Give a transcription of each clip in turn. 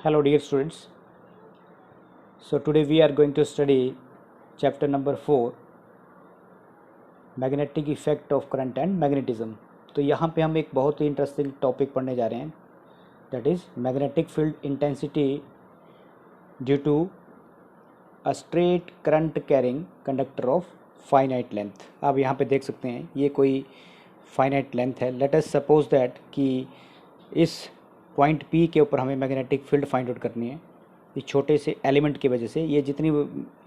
Hello dear students. So today we are going to study chapter number 4 magnetic effect of current and magnetism. तो यहाँ पे हम एक बहुत ही इंटरेस्टिंग टॉपिक पढ़ने जा रहे हैं, that is magnetic field intensity due to a straight current carrying conductor of finite length. आप यहाँ पे देख सकते हैं ये कोई फाइनाइट लेंथ है। लेट अस सपोज दैट कि इस पॉइंट P के ऊपर हमें मैग्नेटिक फील्ड फाइंड आउट करनी है। इस छोटे से एलिमेंट की वजह से, ये जितनी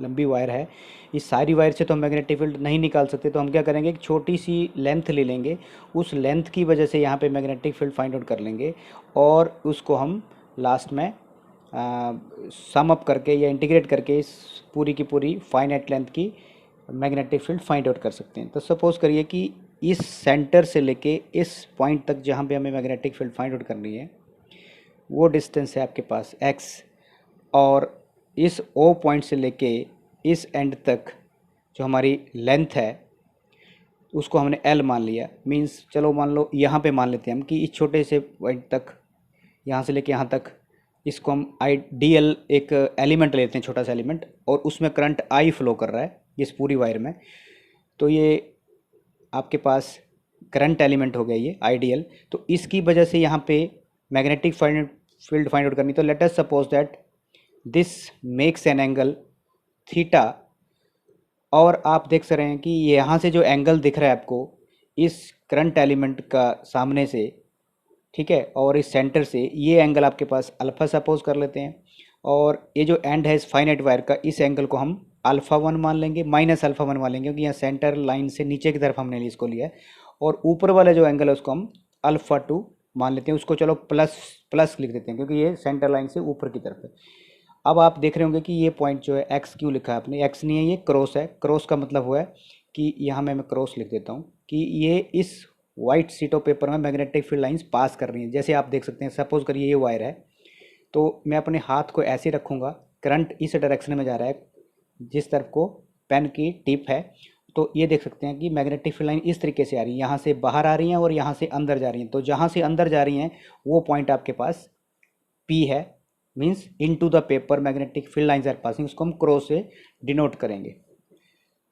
लंबी वायर है, इस सारी वायर से तो हम मैग्नेटिक फील्ड नहीं निकाल सकते, तो हम क्या करेंगे, एक छोटी सी लेंथ ले लेंगे, उस लेंथ की वजह से यहाँ पे मैग्नेटिक फील्ड फाइंड आउट कर लेंगे और उसको हम लास्ट में सम अप करके या इंटीग्रेट करके इस पूरी की पूरी फाइनाइट लेंथ की मैग्नेटिक फील्ड फाइंड आउट कर सकते हैं। तो सपोज़ करिए कि इस सेंटर से लेके इस पॉइंट तक जहाँ पे हमें मैग्नेटिक फील्ड फाइंड आउट करनी है, वो डिस्टेंस है आपके पास x, और इस O पॉइंट से लेके इस एंड तक जो हमारी लेंथ है उसको हमने L मान लिया। मींस चलो मान लो यहाँ पे मान लेते हैं हम कि इस छोटे से पॉइंट तक, यहाँ से लेके यहाँ तक, इसको हम DL एक एलिमेंट लेते हैं, छोटा सा एलिमेंट, और उसमें करंट I फ्लो कर रहा है इस पूरी वायर में। तो ये आपके पास करंट एलिमेंट हो गया ये आइडियल। तो इसकी वजह से यहाँ पे मैग्नेटिक फील्ड फाइंड आउट करनी। तो late us suppose that this makes an angle theta, और आप देख रहे हैं कि यहाँ से जो एंगल दिख रहा है आपको इस करंट एलिमेंट का सामने से, ठीक है, और इस सेंटर से, ये एंगल आपके पास अल्फ़ा सपोज कर लेते हैं, और ये जो एंड है इस फाइनाइट वायर का, इस एंगल को हम α1 मान लेंगे, -α1 मान लेंगे, क्योंकि यहाँ सेंटर लाइन से नीचे की तरफ हमने इसको लिया है, और ऊपर वाला जो एंगल है उसको हम α2 मान लेते हैं। उसको चलो प्लस प्लस लिख देते हैं क्योंकि ये सेंटर लाइन से ऊपर की तरफ है। अब आप देख रहे होंगे कि ये पॉइंट जो है एक्स क्यों लिखा है आपने, एक्स नहीं है, ये क्रॉस है। क्रॉस का मतलब हुआ है कि यहाँ मैं क्रॉस लिख देता हूँ कि ये इस वाइट शीट ऑफ पेपर में मैग्नेटिक फील्ड लाइंस पास कर रही हैं। जैसे आप देख सकते हैं, सपोज करिए ये वायर है, तो मैं अपने हाथ को ऐसे रखूँगा, करंट इस डायरेक्शन में जा रहा है जिस तरफ को पेन की टिप है। तो ये देख सकते हैं कि मैग्नेटिक फील्ड लाइन इस तरीके से आ रही है, यहाँ से बाहर आ रही हैं और यहाँ से अंदर जा रही हैं। तो जहाँ से अंदर जा रही हैं वो पॉइंट आपके पास P है, means into the paper magnetic field lines are passing, उसको हम क्रॉस से डिनोट करेंगे।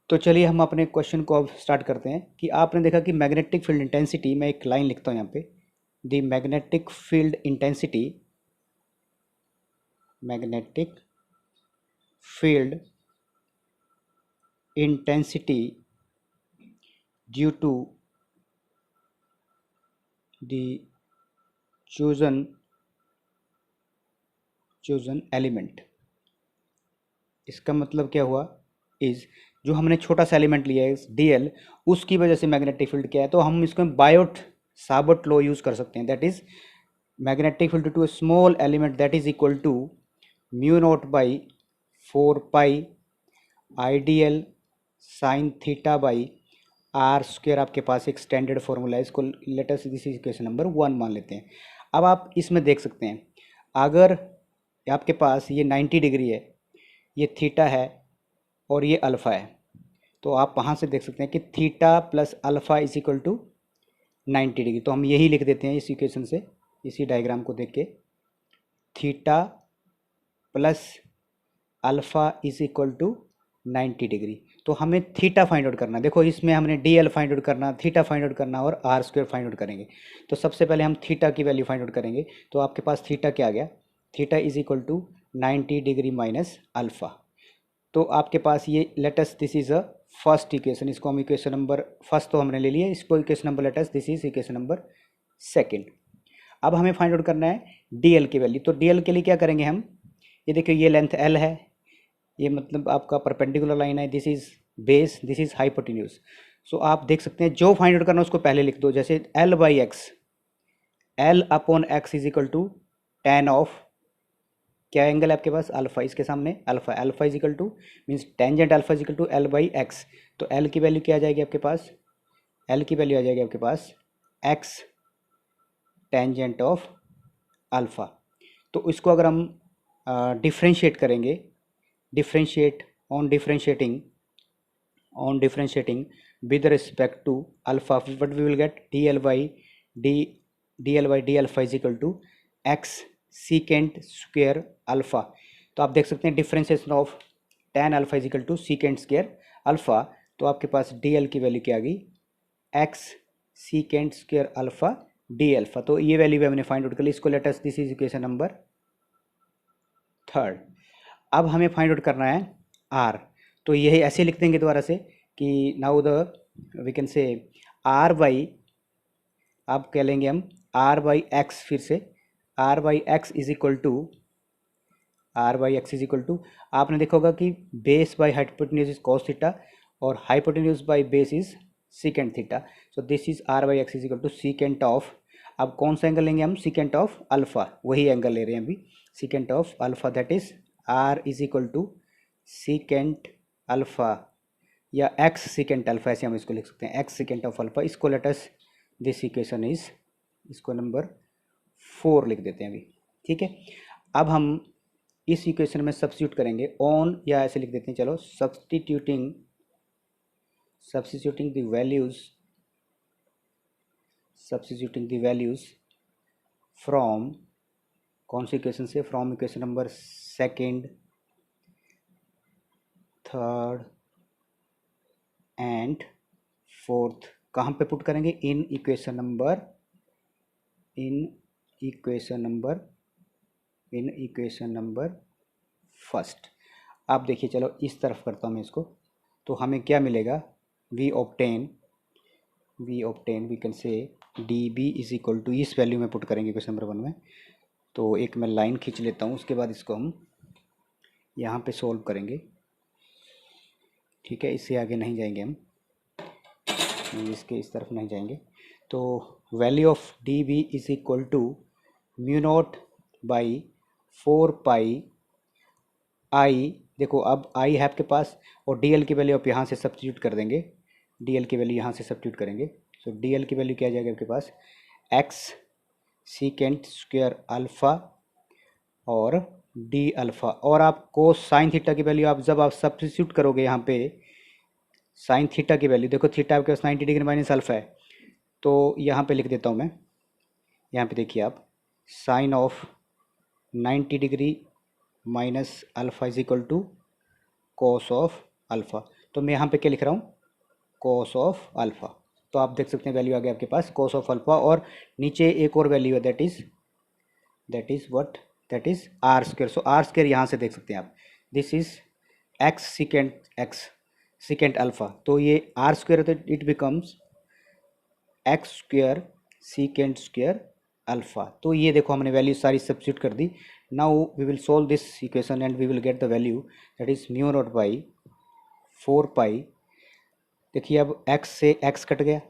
तो चलिए हम अपने क्वेश्चन को अब स्टार्ट करते हैं कि आपने देखा कि मैग्नेटिक फील्ड इंटेंसिटी, मैं एक लाइन लिखता हूँ यहाँ पे, the magnetic field intensity, magnetic field intensity due to the chosen element. इसका मतलब क्या हुआ, इज जो हमने छोटा सा एलिमेंट लिया है DL, उसकी वजह से मैग्नेटिक फील्ड क्या है, तो हम इसको बायोट साबर्ट लॉ यूज कर सकते हैं, that is magnetic field to a small element that is equal to mu naught by 4 pi IDL sine theta by r square. आपके पास एक स्टैंडर्ड फॉर्मूला है, इसको latest this is equation number 1 मान लेते हैं। अब आप इसमें देख सकते हैं, अगर आपके पास ये 90 डिग्री है, ये थीटा है और ये अल्फ़ा है, तो आप वहाँ से देख सकते हैं कि theta plus alpha is equal to 90 degree. तो हम यही लिख देते हैं इस इक्वेशन से, इसी डायग्राम को देख के, theta plus alpha is equal to 90 degree. तो हमें थीटा फाइंड आउट करना, देखो इसमें हमने DL फाइंड आउट करना, थीटा फाइंड आउट करना और आर स्क्वायर फाइंड आउट करेंगे। तो सबसे पहले हम थीटा की वैल्यू फाइंड आउट करेंगे। तो आपके पास थीटा क्या आ गया, theta is equal to 90 degree minus alpha. तो आपके पास ये latest this is a first equation, इसको हम इक्वेशन नंबर फर्स्ट तो हमने ले लिया, इसको equation number latest this is equation number second. अब हमें फाइंड आउट करना है DL की वैल्यू। तो DL के लिए क्या करेंगे हम, ये देखिए ये लेंथ L है, ये मतलब आपका परपेंडिकुलर लाइन है, this is base, this is hypotenuse. सो आप देख सकते हैं जो फाइंड आउट करना है उसको पहले लिख दो, जैसे L by x, L upon x is equal to tan of, क्या एंगल है आपके पास, अल्फा, इसके सामने alpha, alpha is equal to means tangent alpha is equal to L by x. तो L की वैल्यू क्या आ जाएगी आपके पास, L की वैल्यू आ जाएगी आपके पास x टेंजेंट ऑफ अल्फा। तो इसको अगर हम डिफ्रेंशिएट करेंगे, differentiate on differentiating with respect to alpha, what we will get, dl by d alpha is equal to x secant square alpha. तो आप देख सकते हैं differentiation of tan alpha is equal to secant square alpha. तो आपके पास dl की value क्या आ गई, x secant square alpha d alpha. तो ये वैल्यू भी हमने फाइंड आउट कर ली। इसको let us, this is equation number 3। अब हमें फाइंड आउट करना है r। तो यही ऐसे लिख देंगे दोबारा से कि now the we can say r by, अब क्या लेंगे हम, r बाई एक्स, फिर से r by x is equal to, r by x is equal to, आपने देखा होगा कि base by hypotenuse is cos theta और hypotenuse by base is secant theta. So this is r by x is equal to secant of, अब कौन सा angle लेंगे हम, सीकेंट ऑफ अल्फा, वही एंगल ले रहे हैं अभी, secant of alpha, that is r is equal to secant alpha या x सीकेंट अल्फा, ऐसे हम इसको लिख सकते हैं, x सीकेंट ऑफ अल्फा। इसको let us, this equation is, इसको नंबर 4 लिख देते हैं अभी, ठीक है। अब हम इस इक्वेशन में सब्स्टिट्यूट करेंगे ऑन, या ऐसे लिख देते हैं, चलो, सब्स्टिट्यूटिंग द वैल्यूज फ्रॉम, कौन सी इक्वेशन से, फ्रॉम इक्वेशन नंबर 2, 3 एंड 4, कहाँ पे पुट करेंगे, इन इक्वेशन नंबर 1। आप देखिए, चलो इस तरफ करता हूँ मैं इसको, तो हमें क्या मिलेगा, we obtain we can say d B is equal to, इस वैल्यू में पुट करेंगे इक्वेशन नंबर 1 में। तो एक मैं लाइन खींच लेता हूँ, उसके बाद इसको हम यहाँ पे सोल्व करेंगे, ठीक है। इससे आगे नहीं जाएंगे हम, इसके इस तरफ नहीं जाएंगे। तो value of d B is equal to mu naught by 4 pi I, देखो अब आई है आपके पास, और डी एल की वैल्यू आप यहाँ से सब्स्टिट्यूट कर देंगे, डी एल की वैल्यू यहाँ से सब्स्टिट्यूट करेंगे। सो डी एल की वैल्यू क्या आ जाएगा आपके पास, एक्स सीकेंट स्क्वायर अल्फ़ा और डी अल्फ़ा, और आपको साइन थीटा की वैल्यू, आप जब आप सब्स्टिट्यूट करोगे यहाँ पे साइन थीटा की वैल्यू, देखो थीटा आपके पास 90 डिग्री माइनस अल्फ़ा है, तो यहाँ पे लिख देता हूँ मैं, यहाँ पे देखिए आप, sine of 90 degree minus alpha is equal to cos of alpha. तो मैं यहाँ पे क्या लिख रहा हूँ, कॉस ऑफ अल्फ़ा। तो आप देख सकते हैं वैल्यू आ गया आपके पास कॉस ऑफ अल्फ़ा, और नीचे एक और वैल्यू है, that is r square. So r square यहाँ से देख सकते हैं आप, this is x secant alpha. तो ये आर स्क्वायर, तो it becomes x square secant square alpha. तो ये देखो हमने वैल्यू सारी सब्स्टिट्यूट कर दी। Now we will solve this equation and we will get the value, that is mu naught by 4 pi, देखिए अब x से x कट गया,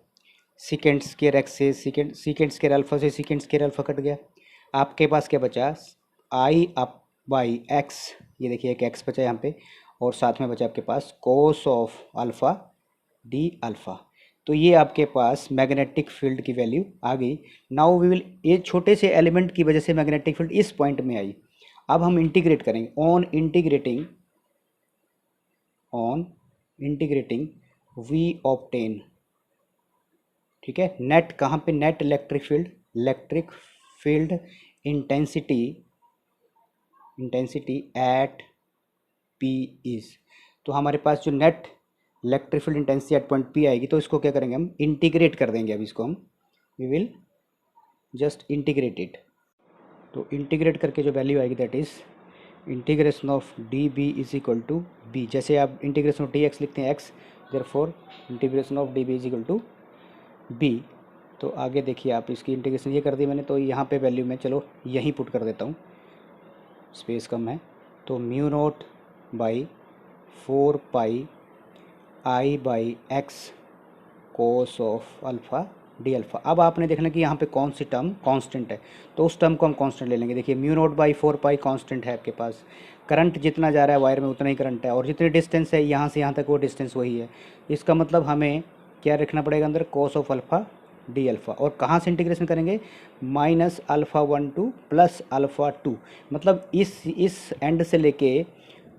सीकेंट स्क्वायर x से सीकेंट स्क्वायर अल्फ़ा से सीकेंट स्क्वायर अल्फ़ा कट गया, आपके पास क्या बचा, आई अप बाई x, ये देखिए एक x बचा यहाँ पे, और साथ में बचा आपके पास cos of alpha D alpha. तो ये आपके पास मैग्नेटिक फील्ड की वैल्यू आ गई। नाउ वी विल, ये छोटे से एलिमेंट की वजह से मैग्नेटिक फील्ड इस पॉइंट में आई। अब हम इंटीग्रेट करेंगे, ऑन इंटीग्रेटिंग वी ऑब्टेन, ठीक है, नेट कहाँ पे, net electric field intensity at P is. तो हमारे पास जो net electric field intensity at point P आएगी, तो इसको क्या करेंगे हम, इंटीग्रेट कर देंगे। अब इसको हम we will just integrate it. तो इंटीग्रेट करके जो वैल्यू आएगी, that is integration of d B is equal to B, जैसे आप इंटीग्रेशन ऑफ डी एक्स लिखते हैं x, therefore integration of d B is equal to B. तो आगे देखिए आप, इसकी इंटीग्रेशन ये कर दी मैंने, तो यहाँ पे वैल्यू में चलो यहीं पुट कर देता हूँ, स्पेस कम है। तो mu naught by 4 pi I by x cos of alpha D alpha. अब आपने देखना कि यहाँ पे कौन सी टर्म कांस्टेंट है, तो उस टर्म को हम कांस्टेंट ले लेंगे। देखिए mu naught by 4 pi constant है आपके पास, करंट जितना जा रहा है वायर में उतना ही करंट है, और जितनी डिस्टेंस है यहाँ से यहाँ तक वो डिस्टेंस वही है। इसका मतलब हमें क्या रखना पड़ेगा अंदर, कोस ऑफ अल्फ़ा डी अल्फ़ा। और कहाँ से इंटीग्रेशन करेंगे, माइनस α1 टू प्लस α2, मतलब इस एंड से लेके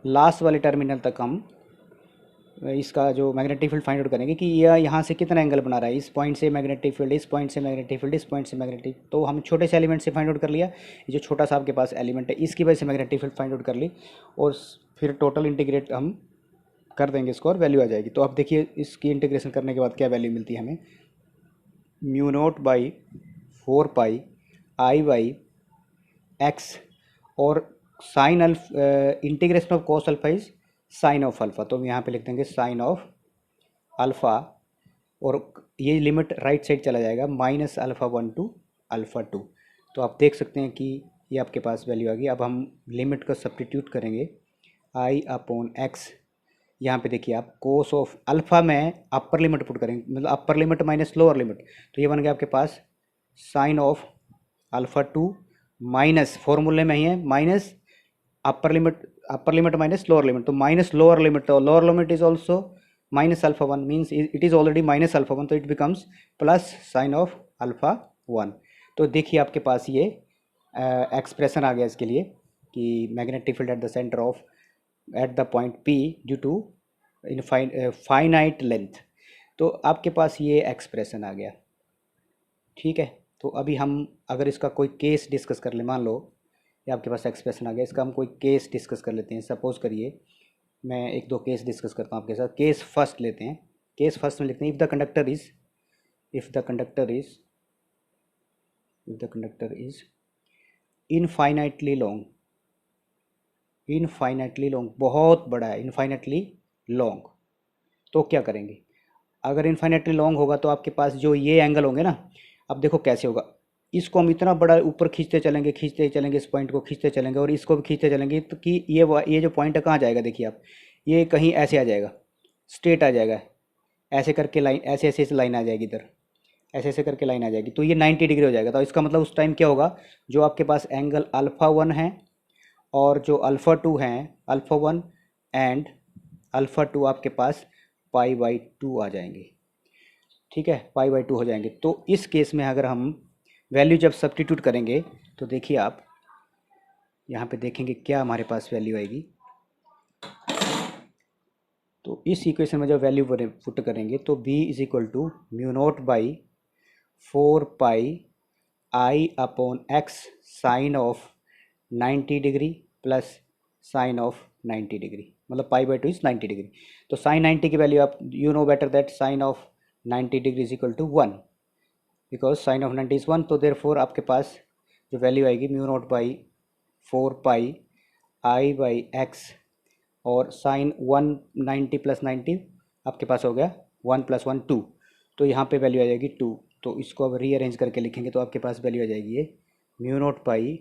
लास्ट वाले टर्मिनल तक हम इसका जो मैग्नेटिक फील्ड फाइंड आउट करेंगे कि यह यहाँ से कितना एंगल बना रहा है, इस पॉइंट से मैग्नेटिक फील्ड, इस पॉइंट से मैग्नेटिक फील्ड, इस पॉइंट से मैग्नेटिक, तो हम छोटे से एलिमेंट से फाइंड आउट कर लिया। ये जो छोटा सा आपके पास एलिमेंट है इसकी वजह से मैग्नेटिक फील्ड फाइंड आउट कर ली, और फिर टोटल इंटीग्रेट हम कर देंगे इसको और वैल्यू आ जाएगी। तो अब देखिए इसकी इंटीग्रेशन करने के बाद क्या वैल्यू मिलती है हमें, mu naught by 4 pi I by x, और sine integration of cos alpha is sine of alpha, तो हम यहाँ पे लिख देंगे साइन ऑफ अल्फ़ा, और ये लिमिट राइट साइड चला जाएगा -α1 to α2। तो आप देख सकते हैं कि ये आपके पास वैल्यू आ गई। अब हम लिमिट का सब्स्टिट्यूट करेंगे I/x, यहाँ पे देखिए आप कोस ऑफ अल्फ़ा में अपर लिमिट पुट करेंगे, मतलब अपर लिमिट माइनस लोअर लिमिट, तो ये बन गया आपके पास साइन ऑफ α2 माइनस, फॉर्मूले में ही है minus upper limit minus lower limit, तो माइनस लोअर लिमिट, तो lower limit is also -α1 means it is already -α1, तो it becomes plus sine of α1। तो देखिए आपके पास ये एक्सप्रेशन आ गया इसके लिए कि magnetic field at the centre of at the point P due to finite length. तो आपके पास ये एक्सप्रेशन आ गया, ठीक है। तो अभी हम अगर इसका कोई केस डिस्कस कर ले, मान लो ये आपके पास एक्सप्रेशन आ गया, इसका हम कोई केस डिस्कस कर लेते हैं। सपोज करिए मैं एक दो केस डिस्कस करता हूँ आपके साथ। केस फर्स्ट लेते हैं, केस फर्स्ट में लिखते हैं if the conductor is infinitely long, बहुत बड़ा है, इनफाइनाइटली लॉन्ग, तो क्या करेंगे। अगर इनफाइनाइटली लॉन्ग होगा तो आपके पास जो ये एंगल होंगे ना, अब देखो कैसे होगा, इसको हम इतना बड़ा ऊपर खींचते चलेंगे, इस पॉइंट को खींचते चलेंगे और इसको भी खींचते चलेंगे, तो कि ये जो पॉइंट है कहाँ जाएगा, देखिए आप, ये कहीं ऐसे आ जाएगा, स्ट्रेट आ जाएगा, ऐसे करके लाइन, ऐसे लाइन आ जाएगी इधर, ऐसे करके लाइन आ जाएगी, तो ये 90 डिग्री हो जाएगा। तो इसका मतलब उस टाइम क्या होगा, जो आपके पास एंगल α1 है और जो α2 हैं, α1 एंड α2 आपके पास π/2 आ जाएंगे, ठीक है, π/2 हो जाएंगे। तो इस केस में अगर हम वैल्यू जब सब्स्टिट्यूट करेंगे तो देखिए आप यहाँ पे देखेंगे क्या हमारे पास वैल्यू आएगी। तो इस इक्वेशन में जब वैल्यू पुट करेंगे तो b is equal to mu naught by 4 pi I/x sine of 90 degree plus sine of 90 degree, मतलब π/2 इज 90 डिग्री। तो साइन 90 की वैल्यू आप you know better that sine of 90 degree is equal to 1, because sine of 90 is 1। तो therefore आपके पास जो वैल्यू आएगी mu naught by 4 pi I/x, और साइन 190 प्लस 90 आपके पास हो गया 1 + 1 2, तो यहाँ पे वैल्यू आ जाएगी 2। तो इसको अब रीअरेंज करके लिखेंगे तो आपके पास वैल्यू आ जाएगी ये mu naught by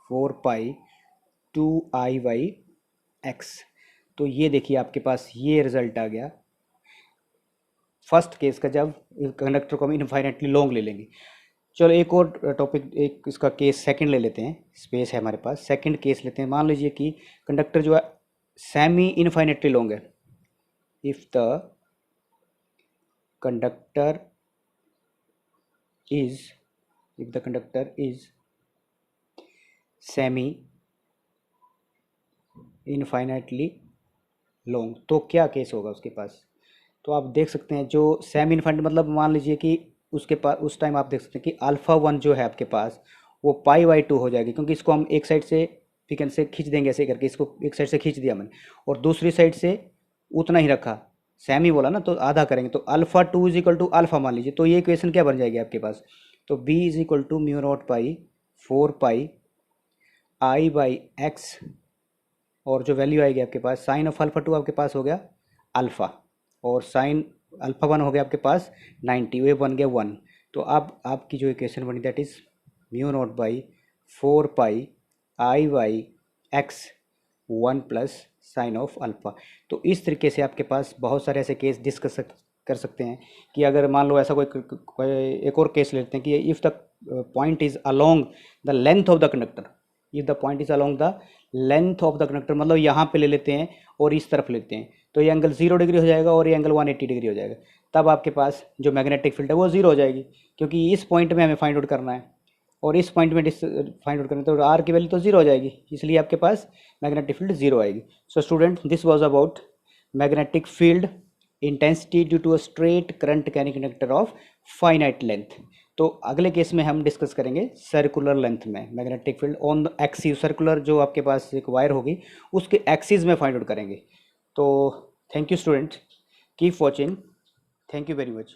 4 pi 2I/x। तो ये देखिए आपके पास ये रिजल्ट आ गया फर्स्ट केस का, जब कंडक्टर को हम इनफाइनाइटली लॉन्ग ले लेंगे। चलो एक और टॉपिक, एक इसका केस सेकंड ले लेते हैं, स्पेस है हमारे पास, सेकंड केस लेते हैं। मान लीजिए कि कंडक्टर जो है सेमी इनफाइनाइटली लॉन्ग है। If the conductor is semi infinitely long, तो क्या केस होगा उसके पास। तो आप देख सकते हैं जो सेमी इनफाइनाइट, मतलब मान लीजिए कि उसके पास उस टाइम आप देख सकते हैं कि α1 जो है आपके पास वो π/2 हो जाएगी, क्योंकि इसको हम एक साइड से फिकन से खींच देंगे, ऐसे करके इसको एक साइड से खींच दिया मैंने, और दूसरी साइड से उतना ही रखा, सेमी बोला ना तो आधा करेंगे, तो α2 इज इक्वल टू अल्फा मान लीजिए। तो ये इक्वेशन क्या बन जाएगी आपके पास, तो b is equal to mu naught by 4 pi I/x, और जो वैल्यू आएगी आपके पास साइन ऑफ α2 आपके पास हो गया अल्फ़ा, और साइन α1 हो गया आपके पास 90, वे बन गया 1। तो अब आपकी जो इक्वेशन बनी that is mu naught by 4 pi I/x 1 plus sine of alpha. तो इस तरीके से आपके पास बहुत सारे ऐसे केस डिस्कस कर सकते हैं कि अगर मान लो ऐसा कोई एक और केस लेते हैं कि if the point is along the length of the conductor, if the point is along the length of the conductor, मतलब यहाँ पे ले लेते हैं और इस तरफ लेते हैं, तो ये एंगल 0 डिग्री हो जाएगा और ये एंगल 180 डिग्री हो जाएगा। तब आपके पास जो मैग्नेटिक फील्ड है वो 0 हो जाएगी, क्योंकि इस पॉइंट में हमें फाइंड आउट करना है और इस पॉइंट में फाइंड आउट करना है, तो आर की वैल्यू तो 0 हो जाएगी, इसलिए आपके पास मैग्नेटिक फील्ड 0 आएगी। So student, this was about magnetic field intensity due to a straight current carrying conductor of finite length. तो अगले केस में हम डिस्कस करेंगे सर्कुलर लेंथ में magnetic field on the axis, circular जो आपके पास एक वायर होगी उसके एक्सिस में फाइंड आउट करेंगे। तो thank you student, keep watching, thank you very much.